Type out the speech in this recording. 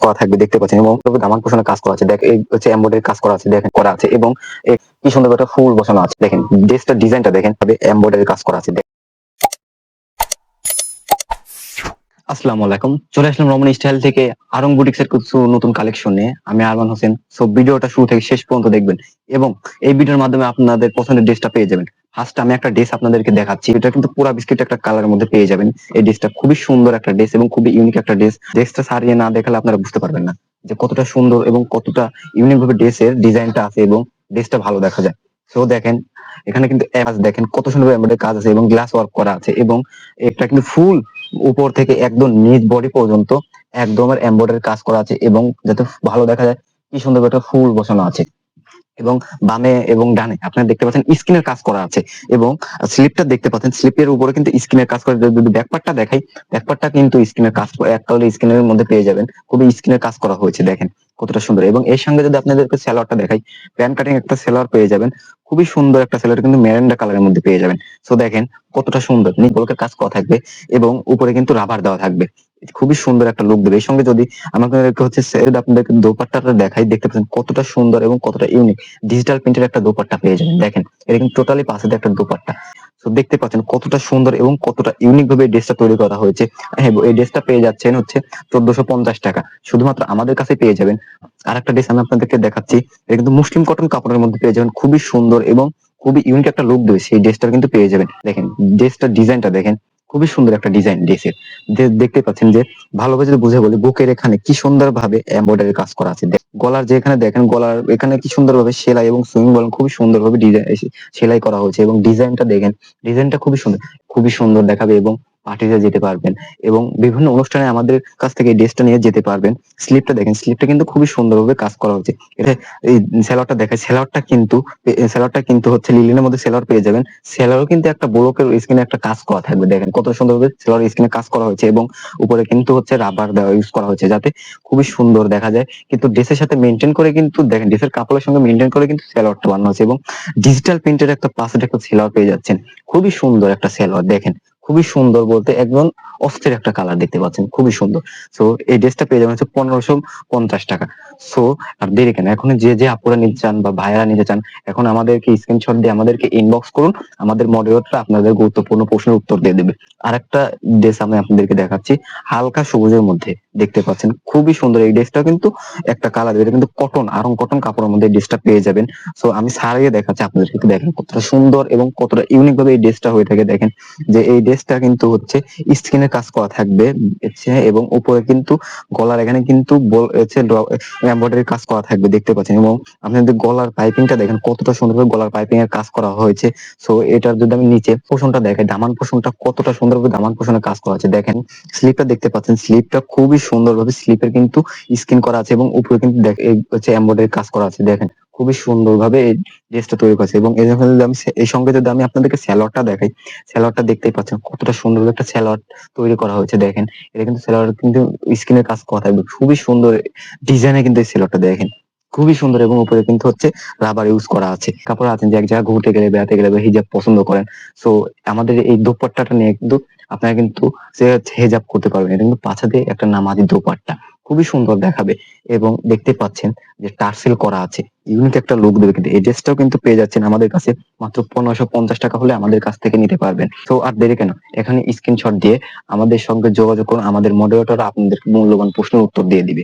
করা থাকবে দেখতে পাচ্ছেন, এবং দামান পোষণের কাজ করা আছে। দেখ এই হচ্ছে এমব্রয়ডারি কাজ করা আছে, দেখেন করা আছে, এবং কি সুন্দর একটা ফুল বসানো আছে। দেখেন ড্রেসটার ডিজাইনটা দেখেন, তবে এমব্রয়ডারি কাজ করা আছে। আসসালামু আলাইকুম, চলে আসলাম রমন স্টাইল থেকে আরং বুটিক্স এর কিছু নতুন কালেকশন নিয়ে। আমি আরমান হোসেন। সো ভিডিওটা শুরু থেকে শেষ পর্যন্ত দেখবেন, এবং এই ভিডিওর মাধ্যমে আপনাদের পছন্দের ড্রেসটা পেয়ে যাবেন। ফার্স্ট আমি একটা ড্রেস আপনাদেরকে দেখাচ্ছি, এটা কিন্তু পুরো বিস্কিট একটা কালারের মধ্যে পেয়ে যাবেন। এই ড্রেসটা খুবই সুন্দর একটা ড্রেস এবং খুবই ইউনিক একটা ড্রেস। ড্রেসটা সারিয়ে না দেখালে আপনারা বুঝতে পারবেন না যে কতটা সুন্দর এবং কতটা ইউনিক ভাবে ড্রেসের ডিজাইনটা আছে, এবং ড্রেসটা ভালো দেখা যায়। সো দেখেন, এখানে কিন্তু দেখেন কত সুন্দর এমব্রয়ডারি কাজ আছে এবং গ্লাস ওয়ার্ক করা আছে, এবং এটা কিন্তু ফুল উপর থেকে একদম নিচ বডি পর্যন্ত একদম এমব্রয়ডারি কাজ করা আছে, এবং যাতে ভালো দেখা যায় কি সুন্দর একটা ফুল বসানো আছে। এবং বামে এবং ডানে আপনারা দেখতে পাচ্ছেন স্ক্রিনের কাজ করা আছে, এবং স্লিপটা দেখতে পাচ্ছেন, স্লিপের উপরে কিন্তু স্ক্রিনের কাজ করা। যদি ব্যাকপার্টটা দেখাই, ব্যাকপার্টটা কিন্তু স্ক্রিনের কাজ একটা হলে স্ক্রিনের মধ্যে পেয়ে যাবেন, খুবই স্ক্রিনের কাজ করা হয়েছে। দেখেন কতটা সুন্দর, এবং এর সঙ্গে যদি আপনাদেরকে সালোয়ারটা দেখাই, প্যান কাটিং একটা সালোয়ার পেয়ে যাবেন, খুবই সুন্দর একটা সালোয়ার, কিন্তু মেরেন্ডা কালারের মধ্যে পেয়ে যাবেন। সো দেখেন কতটা সুন্দর নিক বলকের কাজ করা থাকবে, এবং উপরে কিন্তু রাবার দেওয়া থাকবে, খুবই সুন্দর একটা লুক দেবে। এর সঙ্গে যদি আমাদেরকে হচ্ছে আপনাদেরকে দোপাট্টাটা দেখাই, দেখতে পাচ্ছেন কতটা সুন্দর এবং কতটা ইউনিক ডিজিটাল প্রিন্টের একটা দোপাট্টা পেয়ে যাবেন। দেখেন এটা কিন্তু টোটালি পাঁচের একটা দোপাট্টা। তো দেখতে পাচ্ছেন কতটা সুন্দর এবং কতটা ইউনিক ভাবে এই ড্রেসটা তৈরি করা হয়েছে। হ্যাঁ, এই ড্রেসটা পেয়ে যাচ্ছেন হচ্ছে 1450 টাকা, শুধুমাত্র আমাদের কাছে পেয়ে যাবেন। আর একটা ড্রেস আমি আপনাদেরকে দেখাচ্ছি, এটা কিন্তু মুসলিম কটন কাপড়ের মধ্যে পেয়ে যাবেন, খুবই সুন্দর এবং খুবই ইউনিক একটা লুক দেবে সেই ড্রেসটা কিন্তু পেয়ে যাবেন। দেখেন ড্রেসটার ডিজাইনটা দেখেন, খুবই সুন্দর একটা ডিজাইন ড্রেসের। দেখতে পাচ্ছেন যে ভালোভাবে যদি বুঝে বলি, বুকের এখানে কি সুন্দর ভাবে এমব্রয়ডারি কাজ করা আছে। গলার যে এখানে দেখেন, গলার এখানে কি সুন্দর ভাবে সেলাই এবং সুইং বলেন, খুবই সুন্দর ভাবে ডিজাইন সেলাই করা হয়েছে, এবং ডিজাইনটা দেখেন, ডিজাইনটা খুবই সুন্দর, খুবই সুন্দর দেখাবে, এবং পার্টিতে যেতে পারবেন, এবং বিভিন্ন অনুষ্ঠানে আমাদের কাছ থেকে এই ড্রেসটা নিয়ে যেতে পারবেন। স্লিপটা দেখেন, স্লিপটা কিন্তু খুবই সুন্দরভাবে কাজ করা হয়েছে। এটা এই সেলারটা দেখেন, সেলারটা কিন্তু হচ্ছে লিলেনের মধ্যে সেলার পেয়ে যাবেন। সেলারও কিন্তু একটা ব্লকের স্কিনে একটা কাজ করা থাকবে। দেখেন কত সুন্দরভাবে সেলার স্কিনে কাজ করা হয়েছে, এবং উপরে কিন্তু হচ্ছে রাবার দেওয়া ইউজ করা হয়েছে, যাতে খুবই সুন্দর দেখা যায়। কিন্তু ড্রেসের সাথে মেনটেন করে কিন্তু দেখেন, ড্রেসের কাপড়ের সঙ্গে মেনটেন করে কিন্তু সেলারটা বানানো হয়েছে, এবং ডিজিটাল প্রিন্টের একটা পাশের একটা সেলার পেয়ে যাচ্ছেন। খুবই সুন্দর একটা সেলার, দেখেন খুবই সুন্দর বলতে একদম অস্থির একটা কালার দেখতে পাচ্ছেন, খুবই সুন্দর। সো এই ড্রেসটা পেয়ে যাবেন হচ্ছে 1550 টাকা। সো আর দেরি কেন, এখন যে আপুরা নিতে চান বা ভাইয়ারা নিতে চান, এখন আমাদেরকে স্ক্রিনশট দিয়ে আমাদেরকে ইনবক্স করুন, আমাদের মডারেটর আপনাদের গুরুত্বপূর্ণ প্রশ্নের উত্তর দিয়ে দেবে। আরেকটা ড্রেস আমি আপনাদেরকে দেখাচ্ছি, হালকা সবুজের মধ্যে দেখতে পাচ্ছেন, খুবই সুন্দর। এই ড্রেসটা কিন্তু একটা কালার, এটা কিন্তু কটন, আরং কটন কাপড়ের মধ্যে ড্রেসটা পেয়ে যাবেন। সো আমি সারিয়ে দেখাচ্ছি আপনাদেরকে, দেখেন কতটা সুন্দর এবং কতটা ইউনিক ভাবে এই ড্রেসটা হয়ে থাকে। দেখেন যে এই ড্রেসটা কিন্তু হচ্ছে স্কিনের কাজ করা থাকবে, এবং উপরে কিন্তু গলার এখানে কিন্তু এমব্রয়ডারি কাজ করা থাকবে দেখতে পাচ্ছেন, এবং আপনাদের গলার পাইপিংটা দেখেন কতটা সুন্দরভাবে গলার পাইপিং এর কাজ করা হয়েছে। সো এটার যদি আমি নিচে পোষণটা দেখাই, দামান পোষণটা কতটা সুন্দরভাবে দামান পোষণের কাজ করা আছে। দেখেন স্লিপটা দেখতে পাচ্ছেন, স্লিপটা খুবই সুন্দরভাবে স্লিপের কিন্তু স্কিন করা আছে, এবং উপরে কিন্তু হচ্ছে এমব্রয়ডারি কাজ করা আছে। দেখেন খুবই সুন্দরভাবে এই ড্রেসটা তৈরি করেছে, এবং এই সঙ্গে যদি আমি আপনাদেরকে স্যালোয়ারটা দেখাই, স্যালোয়ারটা দেখতেই পাচ্ছেন কতটা সুন্দর একটা স্যালোয়ার তৈরি করা হয়েছে। দেখেন এটা কিন্তু স্যালোয়ার কিন্তু স্কিনের কাজ করা থাকবে, খুবই সুন্দর ডিজাইনে কিন্তু এই স্যালোয়ারটা দেখেন খুবই সুন্দর, এবং উপরে কিন্তু হচ্ছে রাবার ইউজ করা আছে। কাপড় আছেন যে এক জায়গায় ঘুরতে গেলে, বেড়াতে গেলে বা হিজাব পছন্দ করেন, সো আমাদের এই দোপাট্টাটা নিয়ে কিন্তু আপনারা কিন্তু হেজাব করতে পারবেন। এটা কিন্তু পাছা দিয়ে একটা নামাজি দোপাট্টা, খুবই সুন্দর দেখাবে, এবং দেখতে পাচ্ছেন যে টার্সেল করা আছে, ইউনিক একটা লুক দেবে। কিন্তু এই ড্রেসটাও কিন্তু পেয়ে যাচ্ছেন আমাদের কাছে মাত্র 1550 টাকা হলে আমাদের কাছ থেকে নিতে পারবেন। তো আর দেরি কেন, এখানে স্ক্রিনশট দিয়ে আমাদের সঙ্গে যোগাযোগ করুন, আমাদের মডারেটর আপনাদের মূল্যবান প্রশ্নের উত্তর দিয়ে দিবে।